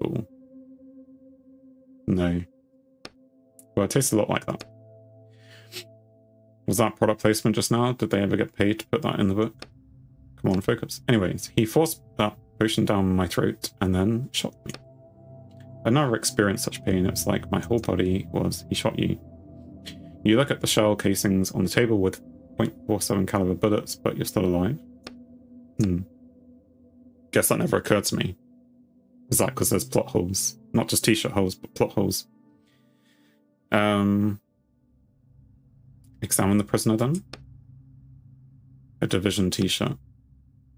ball. No. Well, it tastes a lot like that. Was that product placement just now? Did they ever get paid to put that in the book? Come on, focus. Anyways, he forced that potion down my throat and then shot me. I never experienced such pain. It's like my whole body was, he shot you. You look at the shell casings on the table with .47 caliber bullets, but you're still alive. Guess that never occurred to me. Is that because there's plot holes? Not just t-shirt holes, but plot holes. Examine the prisoner then. A division t-shirt.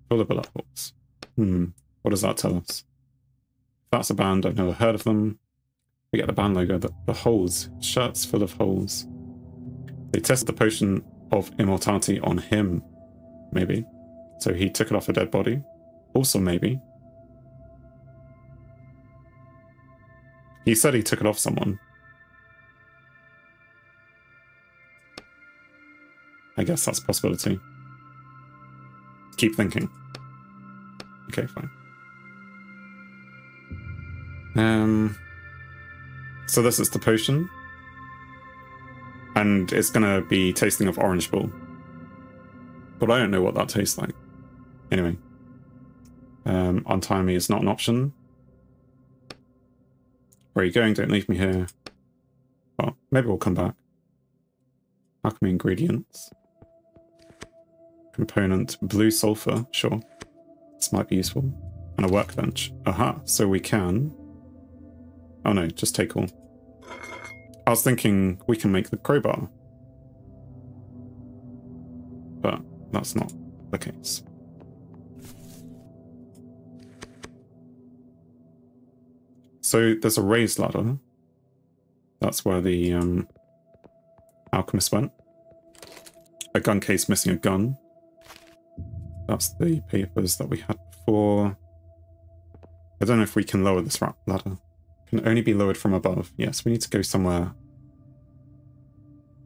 Full of bullet holes. What does that tell us? If that's a band, I've never heard of them. We get the band logo, the holes. Shirts full of holes. They tested the potion of immortality on him. Maybe. So he took it off a dead body. Also maybe. He said he took it off someone. I guess that's a possibility. Keep thinking. Okay, fine. So this is the potion. And it's gonna be tasting of orange ball. But I don't know what that tastes like. Anyway. Untie me is not an option. Where are you going? Don't leave me here. Well, maybe we'll come back. Alchemy ingredients. Component blue sulfur, sure. This might be useful. And a workbench. Aha, so we can... Oh no, just take all. I was thinking we can make the crowbar. But that's not the case. So there's a raised ladder. That's where the alchemist went. A gun case missing a gun. That's the papers that we had before. I don't know if we can lower this ladder. Can only be lowered from above. Yes, we need to go somewhere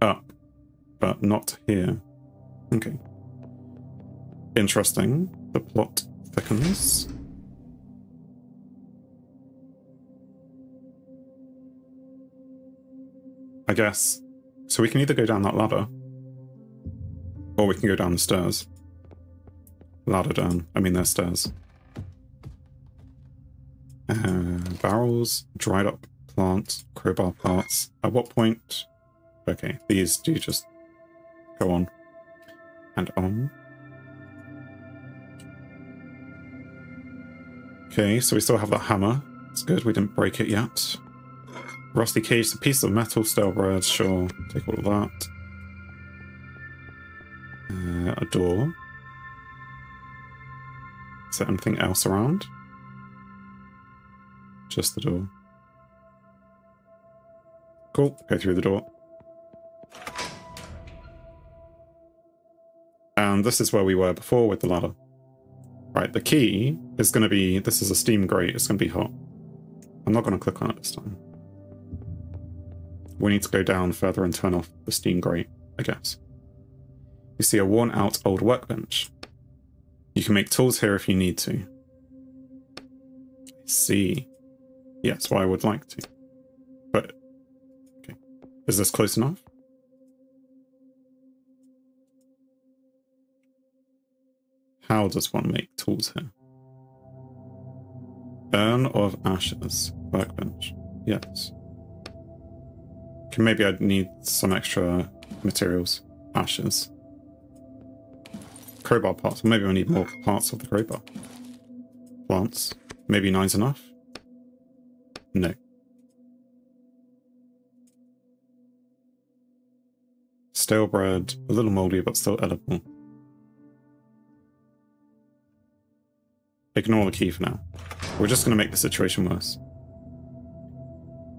up, but not here. Okay. Interesting. The plot thickens. I guess. So we can either go down that ladder, or we can go down the stairs. Ladder down. I mean, there's stairs. Barrels, dried up plants, crowbar parts. At what point? Okay, these do just go on and on. Okay, so we still have that hammer. It's good, we didn't break it yet. Rusty cage, a piece of metal, stale bread, sure, take all of that. A door. Is there anything else around? Just the door. Cool, go through the door. And this is where we were before with the ladder. Right, the key is going to be, this is a steam grate, it's going to be hot. I'm not going to click on it this time. We need to go down further and turn off the steam grate, I guess. You see a worn out old workbench. You can make tools here if you need to. I see. Yes, well, I would like to. But, okay. Is this close enough? How does one make tools here? Urn of ashes. Workbench. Yes. Okay, maybe I'd need some extra materials. Ashes. Crowbar parts. Maybe I need more parts of the crowbar. Plants. Maybe 9's enough? No. Stale bread. A little moldy, but still edible. Ignore the key for now. We're just going to make the situation worse.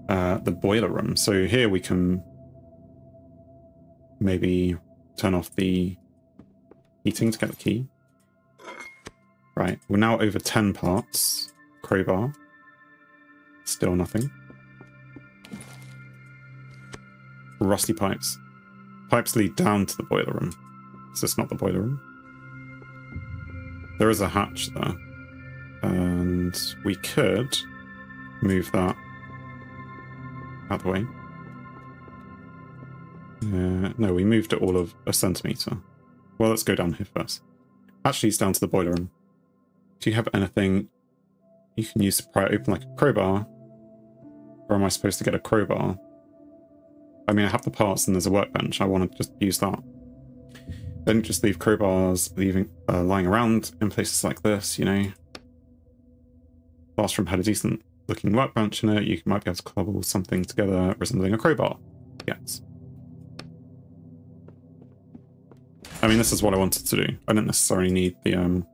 The boiler room. So here we can maybe turn off the heating to get the key. Right, we're now over 10 parts. Crowbar. Still nothing. Rusty pipes. Pipes lead down to the boiler room. Is this not the boiler room? There is a hatch there. And we could move that out of the way. No, we moved it all of a centimetre. Well, let's go down here first. Actually, it's down to the boiler room. Do you have anything you can use to pry it open, like a crowbar? Or am I supposed to get a crowbar? I mean, I have the parts and there's a workbench. I want to just use that. Don't just leave crowbars lying around in places like this, you know. Last room had a decent looking workbench in it. You might be able to cobble something together resembling a crowbar. Yes. I mean, this is what I wanted to do. I didn't necessarily need the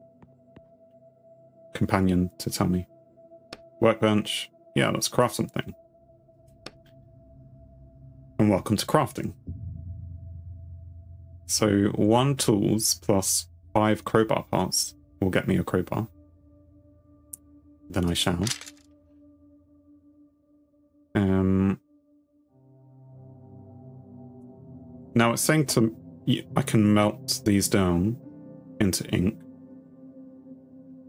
companion to tell me. Workbench. Yeah, let's craft something. And welcome to crafting. So 1 tools plus 5 crowbar parts will get me a crowbar. Then I shall. Now it's saying to I can melt these down into ink.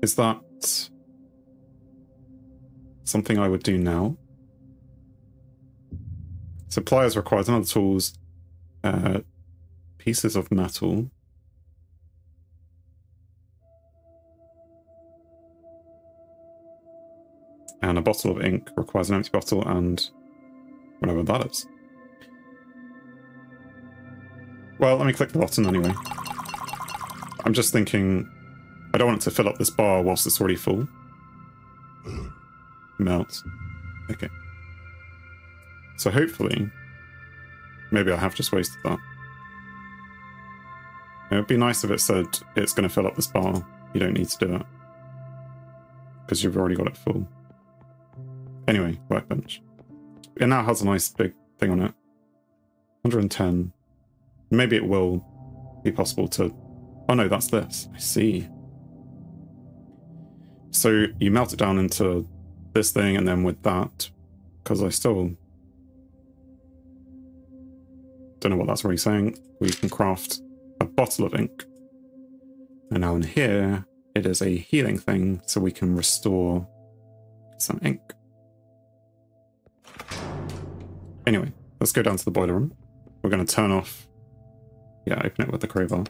Is that something I would do now? Suppliers requires another tools, pieces of metal. And a bottle of ink requires an empty bottle and whatever that is. Well, let me click the button anyway. I'm just thinking, I don't want it to fill up this bar whilst it's already full. Melt. Okay. So hopefully, maybe I have just wasted that. It would be nice if it said it's going to fill up this bar. You don't need to do it. Because you've already got it full. Anyway, workbench. It now has a nice big thing on it. 110. Maybe it will be possible to... Oh no, that's this. I see. So you melt it down into this thing, and then with that, because I still don't know what that's really saying, we can craft a bottle of ink. And now in here, it is a healing thing, so we can restore some ink. Anyway, let's go down to the boiler room. We're going to turn off... Yeah, open it with the crowbar.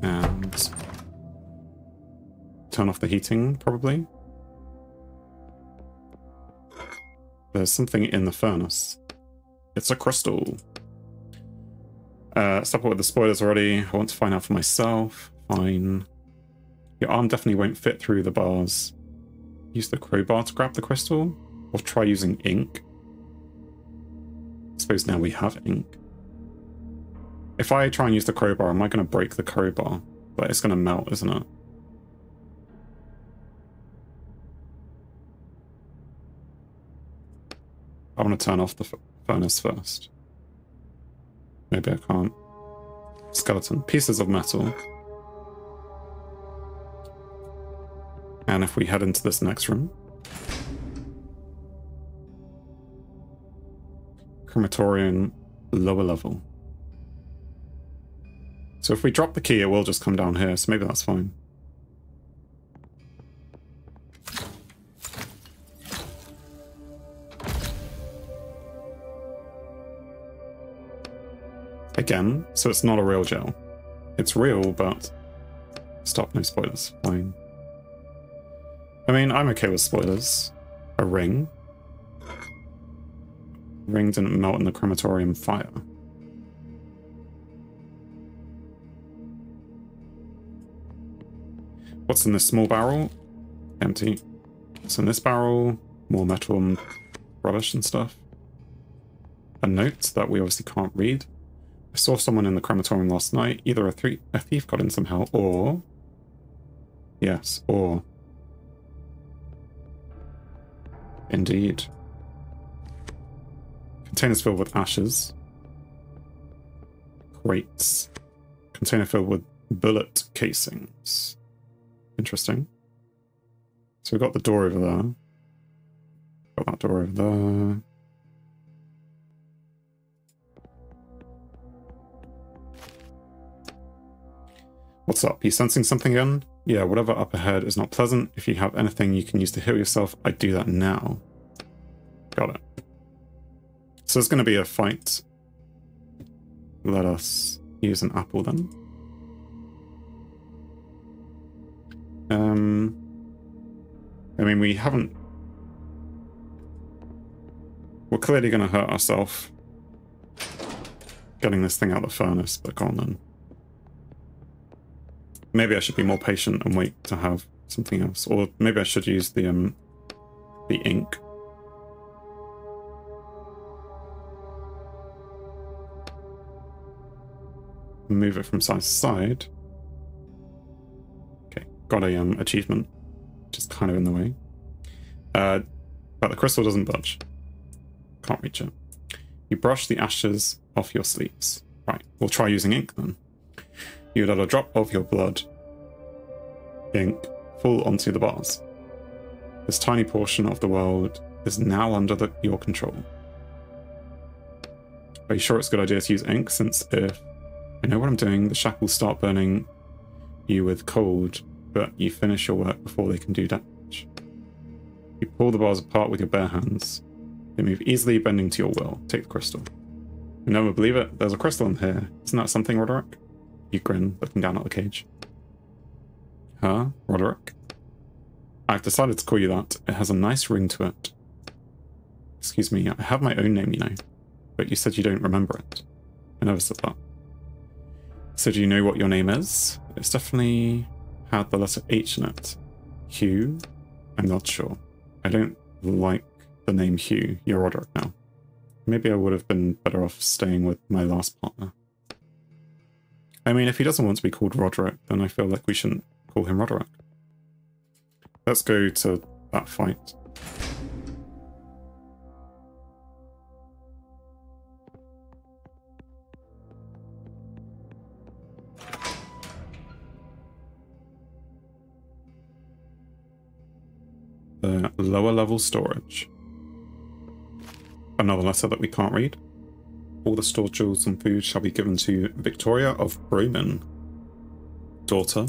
And turn off the heating, probably. There's something in the furnace. It's a crystal. Stop with the spoilers already. I want to find out for myself. Fine. Your arm definitely won't fit through the bars. Use the crowbar to grab the crystal? Or try using ink? I suppose now we have ink. If I try and use the crowbar, am I going to break the crowbar? But it's going to melt, isn't it? I want to turn off the furnace first. Maybe I can't. Skeleton. Pieces of metal. And if we head into this next room. Crematorium, lower level. So if we drop the key, it will just come down here, so maybe that's fine. Again, so it's not a real gel. It's real, but... Stop, no spoilers. Fine. I mean, I'm okay with spoilers. A ring. Ring didn't melt in the crematorium fire. What's in this small barrel? Empty. What's in this barrel? More metal and rubbish and stuff. A note that we obviously can't read. I saw someone in the crematorium last night. Either a thief got in somehow, or... Yes, or... Indeed. Containers filled with ashes. Crates. Container filled with bullet casings. Interesting. So we've got the door over there. Got that door over there. What's up? You sensing something again? Yeah, whatever up ahead is not pleasant. If you have anything you can use to heal yourself, I'd do that now. Got it. So there's going to be a fight. Let us use an apple then. I mean, we haven't... We're clearly going to hurt ourselves getting this thing out of the furnace, but go on then. Maybe I should be more patient and wait to have something else. Or maybe I should use the ink. Move it from side to side. Okay, got a achievement, which is kind of in the way. But the crystal doesn't budge. Can't reach it. You brush the ashes off your sleeves. Right, we'll try using ink then. You let a drop of your blood ink fall onto the bars. This tiny portion of the world is now under your control. Are you sure it's a good idea to use ink, since if I know what I'm doing, the shackles start burning you with cold, but you finish your work before they can do damage. You pull the bars apart with your bare hands. They move easily, bending to your will. Take the crystal. You'll never believe it, there's a crystal in here. Isn't that something, Roderick? You grin, looking down at the cage. Huh, Roderick? I've decided to call you that. It has a nice ring to it. Excuse me, I have my own name, you know. But you said you don't remember it. I never said that. So do you know what your name is? It's definitely had the letter H in it. Hugh? I'm not sure. I don't like the name Hugh. You're Roderick now. Maybe I would have been better off staying with my last partner. I mean, if he doesn't want to be called Roderick, then I feel like we shouldn't call him Roderick. Let's go to that fight. The lower level storage. Another letter that we can't read. All the stored jewels and food shall be given to Victoria of Broman. Daughter.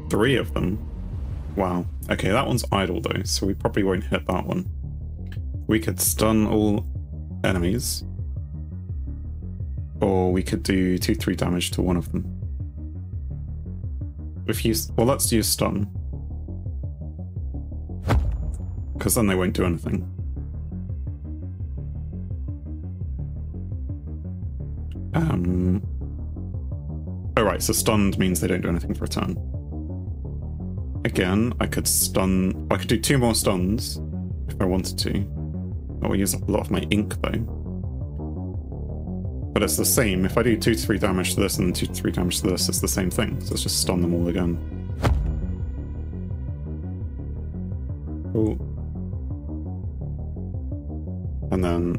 Three of them. Wow. Okay, that one's idle though, so we probably won't hit that one. We could stun all enemies. Or we could do 2-3 damage to one of them. If you... Well, let's use stun. Because then they won't do anything. Oh right, so stunned means they don't do anything for a turn. Again, I could stun... I could do 2 more stuns if I wanted to. I will use up a lot of my ink though. But it's the same. If I do 2-3 damage to this and 2-3 damage to this, it's the same thing. So let's just stun them all again. Cool. And then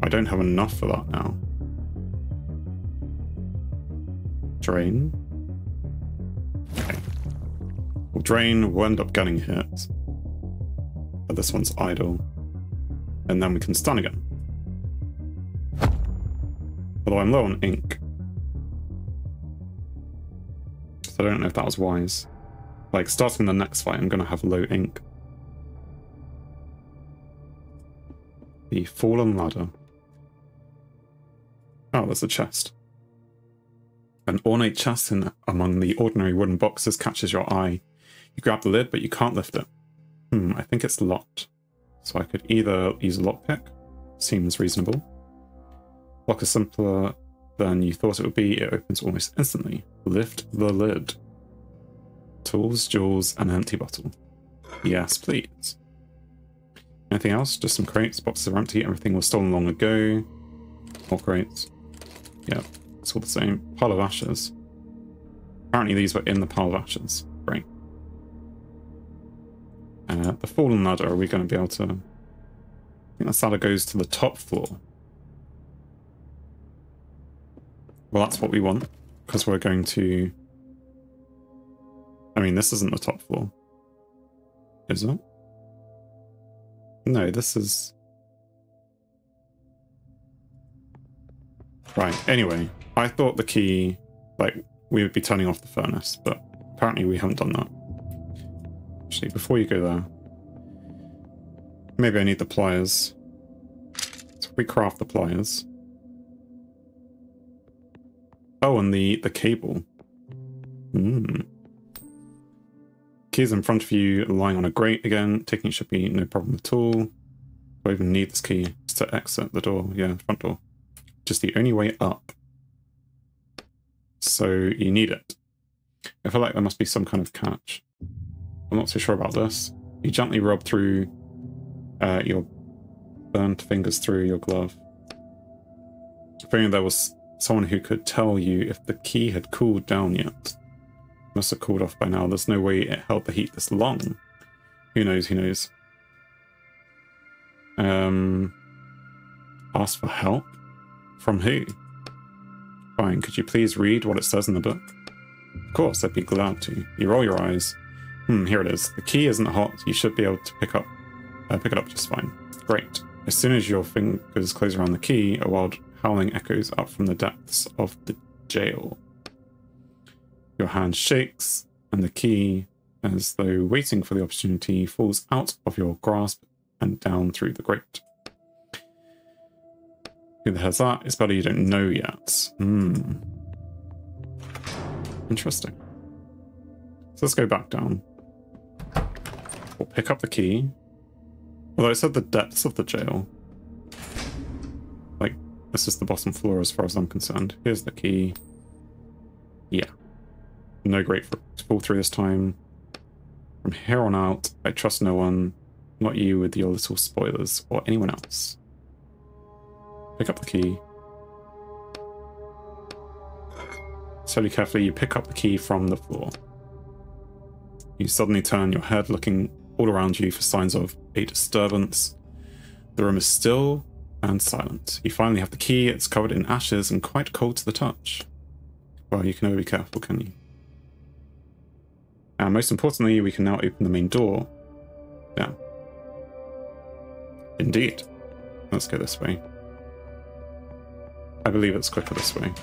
I don't have enough for that now. Drain. Okay. Well, drain, we'll end up getting hit. But this one's idle. And then we can stun again. Although I'm low on ink. So I don't know if that was wise. Like, starting the next fight, I'm going to have low ink. The Fallen Ladder. Oh, there's a chest. An ornate chest among the ordinary wooden boxes catches your eye. You grab the lid, but you can't lift it. I think it's locked. So I could either use a lockpick. Seems reasonable. Lock is simpler than you thought it would be. It opens almost instantly. Lift the lid. Tools, jewels, and an empty bottle. Yes, please. Anything else? Just some crates. Boxes are empty. Everything was stolen long ago. More crates. Yep, it's all the same. Pile of ashes. Apparently these were in the pile of ashes. Great. The Fallen Ladder, are we going to be able to... I think that ladder goes to the top floor. Well, that's what we want, because we're going to... I mean, this isn't the top floor. Is it? No, this is... Right, anyway, I thought the key, like, we would be turning off the furnace, but apparently we haven't done that. Actually, before you go there, maybe I need the pliers. So we craft the pliers. Oh, and the cable. Keys in front of you, lying on a grate again. Taking it should be no problem at all. Do I even need this key to exit the door? Yeah, front door. Just the only way up. So you need it. I feel like there must be some kind of catch. I'm not so sure about this. You gently rub through your burnt fingers through your glove. If only there was someone who could tell you if the key had cooled down yet. Must have cooled off by now. There's no way it held the heat this long. Who knows, who knows. Ask for help? From who? Fine, could you please read what it says in the book? Of course, I'd be glad to. You roll your eyes. Here it is. The key isn't hot. You should be able to pick it up just fine. Great. As soon as your fingers close around the key, a wild howling echoes up from the depths of the jail. Your hand shakes, and the key, as though waiting for the opportunity, falls out of your grasp and down through the grate. Who the hell's that? It's better you don't know yet. Interesting. So let's go back down. We'll pick up the key. Although it said the depths of the jail. Like, this is the bottom floor as far as I'm concerned. Here's the key. Yeah. No grate for it to fall through this time. From here on out, I trust no one. Not you with your little spoilers, or anyone else. Pick up the key. Slowly, carefully, you pick up the key from the floor. You suddenly turn your head, looking all around you for signs of a disturbance. The room is still and silent. You finally have the key. It's covered in ashes and quite cold to the touch. Well, you can never be careful, can you? And most importantly, we can now open the main door. Yeah. Indeed. Let's go this way. I believe it's quicker this way.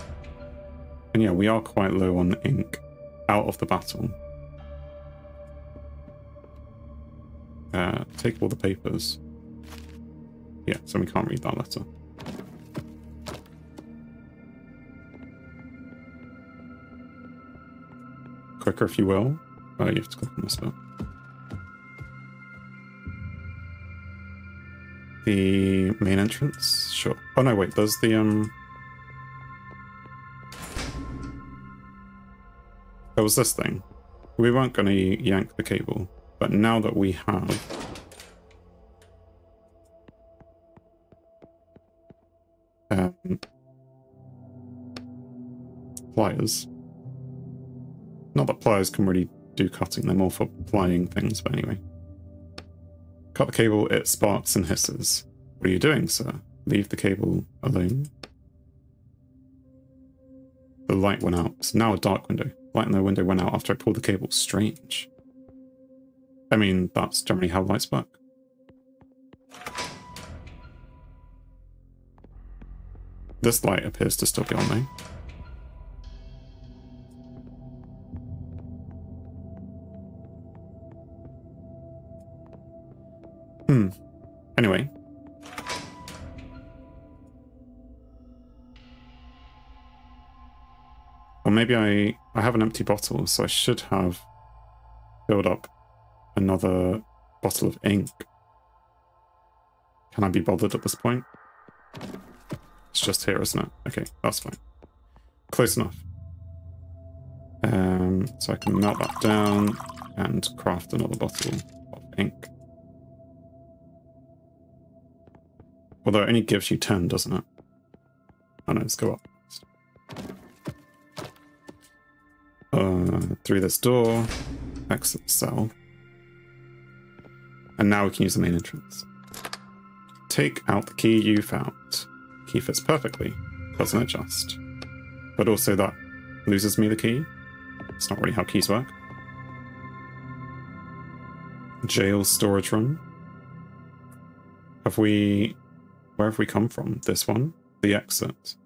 And yeah, we are quite low on ink out of the battle. Take all the papers. Yeah, so we can't read that letter. Quicker if you will. Oh, you have to click on this bit. The main entrance? Sure. Oh no, wait, there's the there was this thing. We weren't going to yank the cable, but now that we have pliers. Not that pliers can really do cutting, they're more for plying things, but anyway. Cut the cable, it sparks and hisses. What are you doing, sir? Leave the cable alone. The light went out. It's now a dark window. Light in the window went out after I pulled the cable. Strange. I mean, that's generally how lights work. This light appears to still be on though. Anyway. Or maybe I have an empty bottle, so I should have filled up another bottle of ink. Can I be bothered at this point? It's just here, isn't it? Okay, that's fine. Close enough. So I can melt that down and craft another bottle of ink. Although it only gives you 10, doesn't it? Oh no, let's go up. Through this door, exit the cell. And now we can use the main entrance. Take out the key you found. Key fits perfectly, doesn't it just? But also that loses me the key. It's not really how keys work. Jail storage room. Where have we come from? This one? The exit.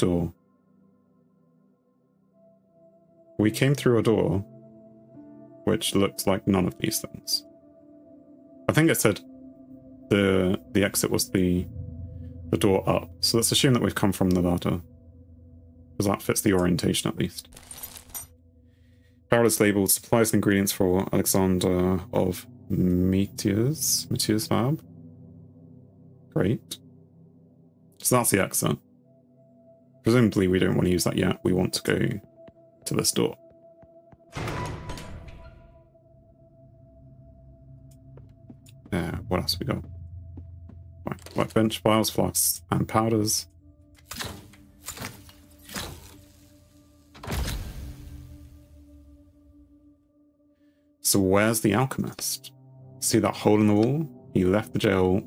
door. We came through a door which looked like none of these things. I think it said the exit was the door up, so let's assume that we've come from the ladder, because that fits the orientation at least. Barrel is labelled supplies and ingredients for Alexander of Meteor's lab. Great. So that's the exit. Presumably we don't want to use that yet. We want to go to this door. What else have we got? Right, workbench, vials, flasks, and powders. So where's the alchemist? See that hole in the wall? He left the jail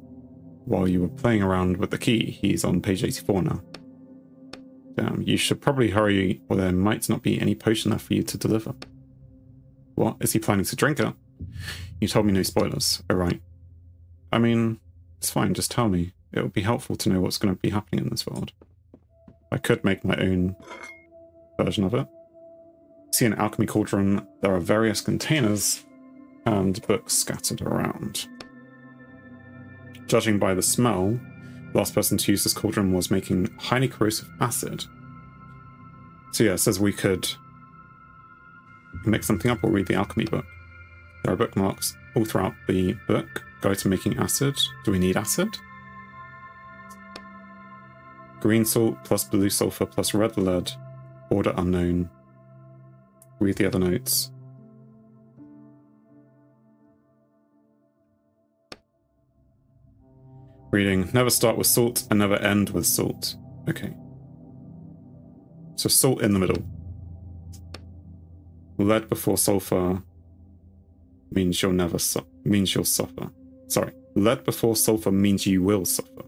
while you were playing around with the key. He's on page 84 now. Damn, you should probably hurry or there might not be any potion left for you to deliver. What? Is he planning to drink it? You told me no spoilers. Oh, right. I mean, it's fine, just tell me. It would be helpful to know what's going to be happening in this world. I could make my own version of it. See an alchemy cauldron. There are various containers and books scattered around. Judging by the smell, the last person to use this cauldron was making highly corrosive acid. So yeah, it says we could mix something up or read the alchemy book. There are bookmarks all throughout the book. Guide to making acid. Do we need acid? Green salt plus blue sulfur plus red lead. Order unknown. Read the other notes. Reading. Never start with salt and never end with salt. Okay. So salt in the middle. Lead before sulfur means you'll never you'll suffer. Sorry. Lead before sulfur means you will suffer.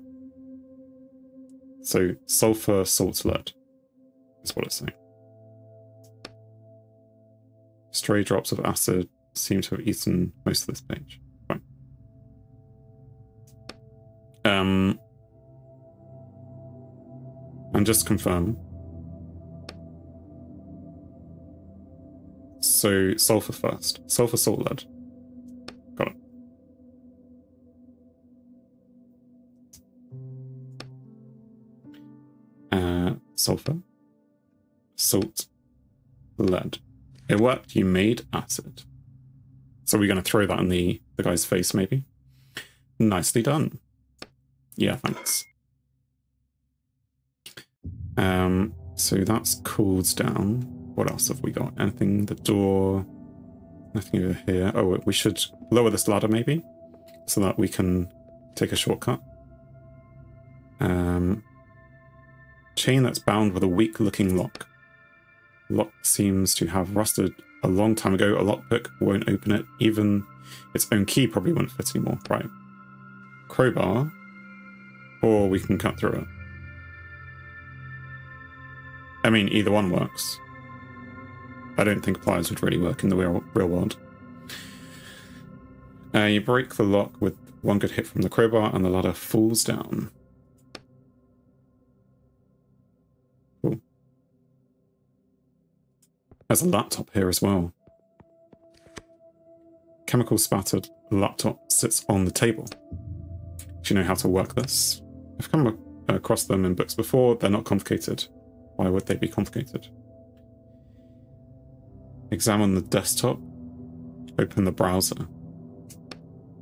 So sulfur, salt, lead is what it's saying. Stray drops of acid seem to have eaten most of this page. Fine. And just to confirm. So sulfur first. Sulfur, salt, lead. Got it. Sulfur, salt, lead. It worked. You made acid. So we're going to throw that in the guy's face, maybe. Nicely done. Yeah, thanks. So that's cooled down. What else have we got? Anything? The door? Nothing over here. Oh, we should lower this ladder, maybe, so that we can take a shortcut. Chain that's bound with a weak-looking lock. Lock seems to have rusted a long time ago. A lockpick won't open it. Even its own key probably won't fit anymore. Right. Crowbar. Or we can cut through it. I mean, either one works. I don't think pliers would really work in the real world. You break the lock with one good hit from the crowbar and the ladder falls down. Cool. There's a laptop here as well. Chemical spattered laptop sits on the table. Do you know how to work this? I've come across them in books before. They're not complicated. Why would they be complicated? Examine the desktop. Open the browser.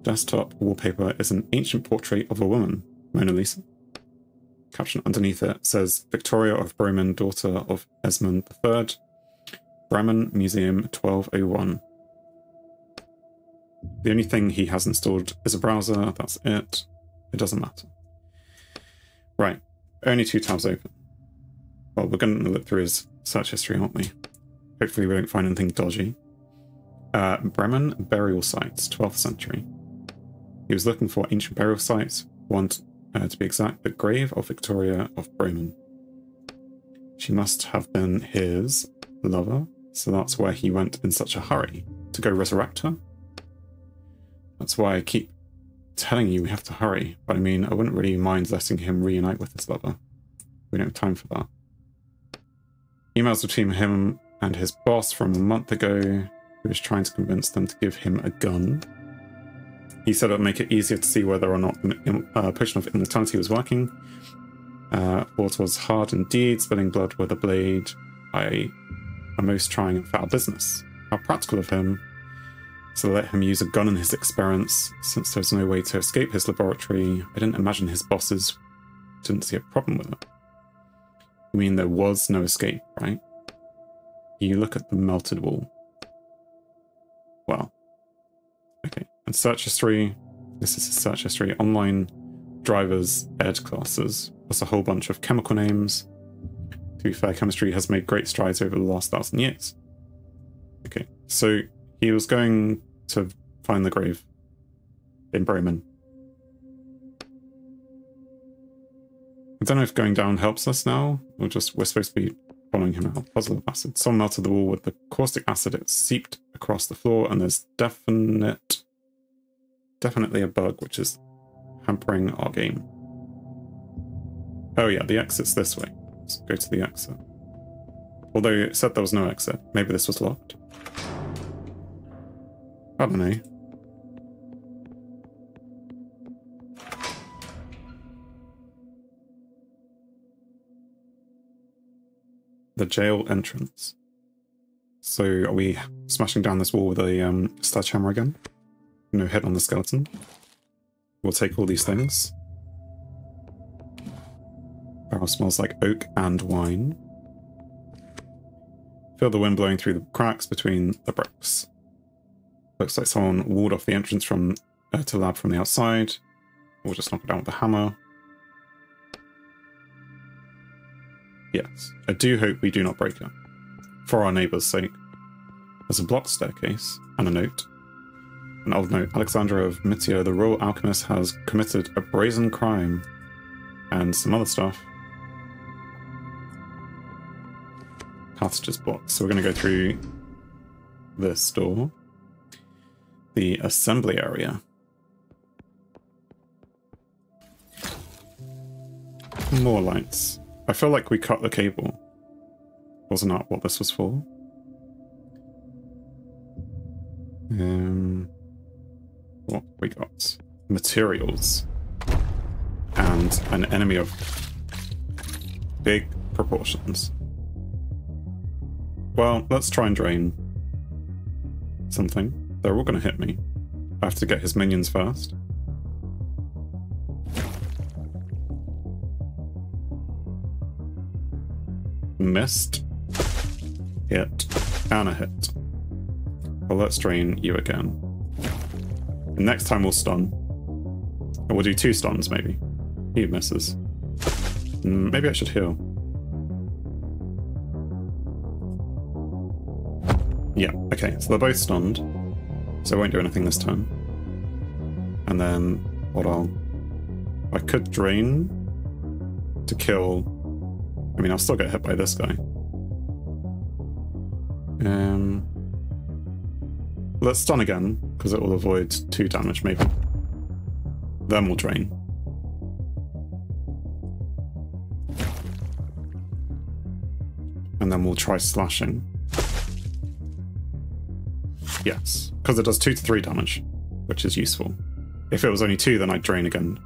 Desktop wallpaper is an ancient portrait of a woman, Mona Lisa. Caption underneath it says, Victoria of Bremen, daughter of Esmond III, Bremen Museum 1201. The only thing he has installed is a browser, that's it. It doesn't matter. Right, only 2 tabs open. Well, we're going to look through his search history, aren't we? Hopefully we don't find anything dodgy. Bremen burial sites, 12th century. He was looking for ancient burial sites, one to be exact, the grave of Victoria of Bremen. She must have been his lover, so that's why he went in such a hurry, to go resurrect her. That's why I keep telling you we have to hurry, but I mean, I wouldn't really mind letting him reunite with his lover. We don't have time for that. Emails between him and his boss from a month ago, who was trying to convince them to give him a gun. He said it would make it easier to see whether or not the potion of immortality was working. What was hard indeed, spilling blood with a blade by a most trying and foul business. How practical of him to let him use a gun in his experiments, since there's no way to escape his laboratory. I didn't imagine his bosses didn't see a problem with it. I mean, there was no escape, right? You look at the melted wall. Wow. Okay, and search history. This is a search history. Online drivers, ed classes. Plus a whole bunch of chemical names. To be fair, chemistry has made great strides over the last 1,000 years. Okay, so he was going to find the grave in Bremen. I don't know if going down helps us now, or just we're supposed to be following him out. Puzzle of acid. Someone melted the wall with the caustic acid. It seeped across the floor, and there's definitely a bug which is hampering our game. Oh yeah, the exit's this way. Let's go to the exit. Although it said there was no exit. Maybe this was locked. I don't know. The jail entrance. So are we smashing down this wall with a sledgehammer again? No head on the skeleton. We'll take all these things. Barrel smells like oak and wine. Feel the wind blowing through the cracks between the bricks. Looks like someone walled off the entrance from to the lab from the outside. We'll just knock it down with a hammer. Yes, I do hope we do not break it. For our neighbour's sake. There's a blocked staircase and a note. An old note. Alexandra of Mytia, the royal alchemist, has committed a brazen crime. And some other stuff. Passage is blocked, so we're going to go through this door. The assembly area. More lights. I feel like we cut the cable. Wasn't that what this was for? What we got? Materials. And an enemy of big proportions. Well, let's try and drain something. They're all going to hit me. I have to get his minions first. Missed. Hit. And a hit. Well, let's drain you again. And next time we'll stun. And we'll do 2 stuns, maybe. He misses. Maybe I should heal. Yeah, okay, so they're both stunned. So I won't do anything this time. And then what I could drain to kill. I mean, I'll still get hit by this guy. Let's stun again, because it will avoid 2 damage, maybe. Then we'll drain. And then we'll try slashing. Yes, because it does 2 to 3 damage, which is useful. If it was only 2, then I'd drain again.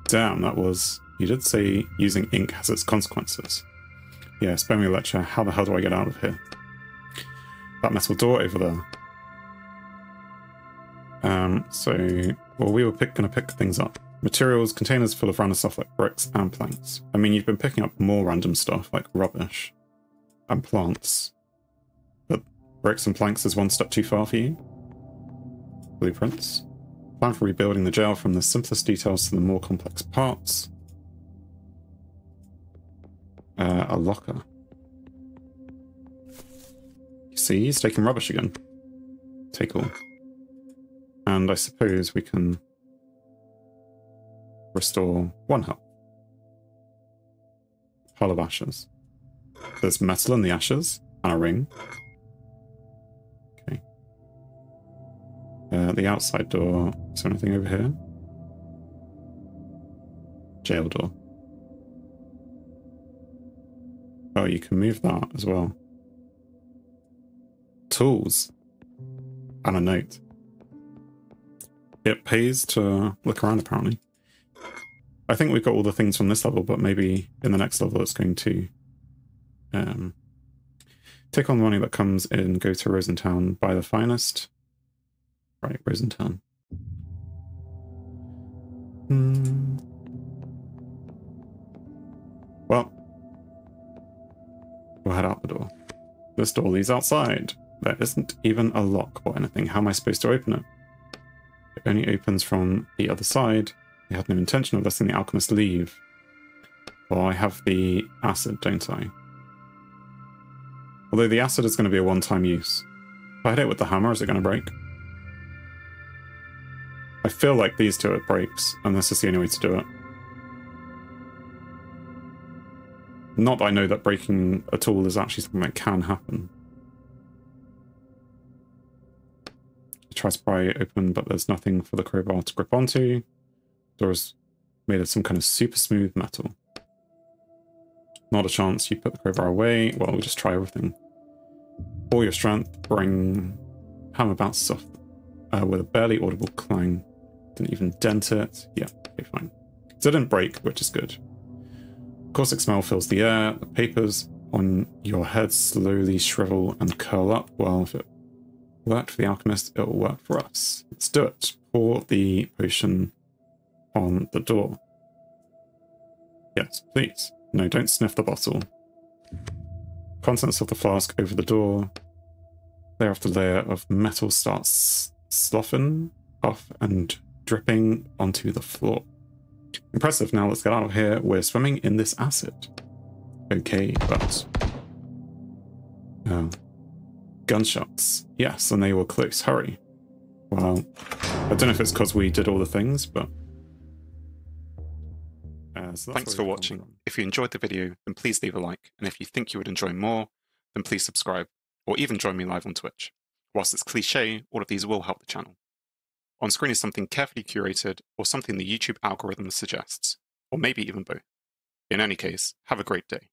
Damn, that was... You did say using ink has its consequences. Yeah, spare me a lecture. How the hell do I get out of here? That metal door over there. Well, we were going to pick things up. Materials, containers full of random stuff like bricks and planks. I mean, you've been picking up more random stuff like rubbish and plants. But bricks and planks is one step too far for you. Blueprints. Plan for rebuilding the jail from the simplest details to the more complex parts. A locker. You see, he's taking rubbish again. Take all. And I suppose we can restore 1 health. Pile of ashes. There's metal in the ashes and a ring. Okay. The outside door. Is there anything over here? Jail door. Oh, you can move that as well. Tools. And a note. It pays to look around, apparently. I think we've got all the things from this level, but maybe in the next level it's going to take on the money that comes in, go to Rosentown, buy the finest. Right, Rosentown. Well, we'll head out the door. This door leads outside. There isn't even a lock or anything. How am I supposed to open it? It only opens from the other side. They had no intention of letting the alchemist leave. Well, I have the acid, don't I? Although the acid is going to be a one-time use. If I hit it with the hammer, is it going to break? I feel like these two it breaks, and this is the only way to do it. Not that I know that breaking a tool is actually something that can happen. I try to pry it open, but there's nothing for the crowbar to grip onto. Door is made of some kind of super smooth metal. Not a chance. You put the crowbar away. Well, we'll just try everything. All your strength, bring hammer bounce soft with a barely audible clang. Didn't even dent it. Yeah, okay, fine. So it didn't break, which is good. Caustic smell fills the air. The papers on your head slowly shrivel and curl up. Well, if it worked for the alchemist, it will work for us. Let's do it. Pour the potion on the door. Yes, please. No, don't sniff the bottle. Contents of the flask over the door. Layer after layer of metal starts sloughing off and dripping onto the floor. Impressive. Now let's get out of here. We're swimming in this acid. Okay, but... gunshots. Yes, and they were close. Hurry. Well, I don't know if it's because we did all the things, but... so Thanks for watching. If you enjoyed the video, then please leave a like, and if you think you would enjoy more, then please subscribe, or even join me live on Twitch. Whilst it's cliche, all of these will help the channel. On screen is something carefully curated, or something the YouTube algorithm suggests, or maybe even both. In any case, have a great day.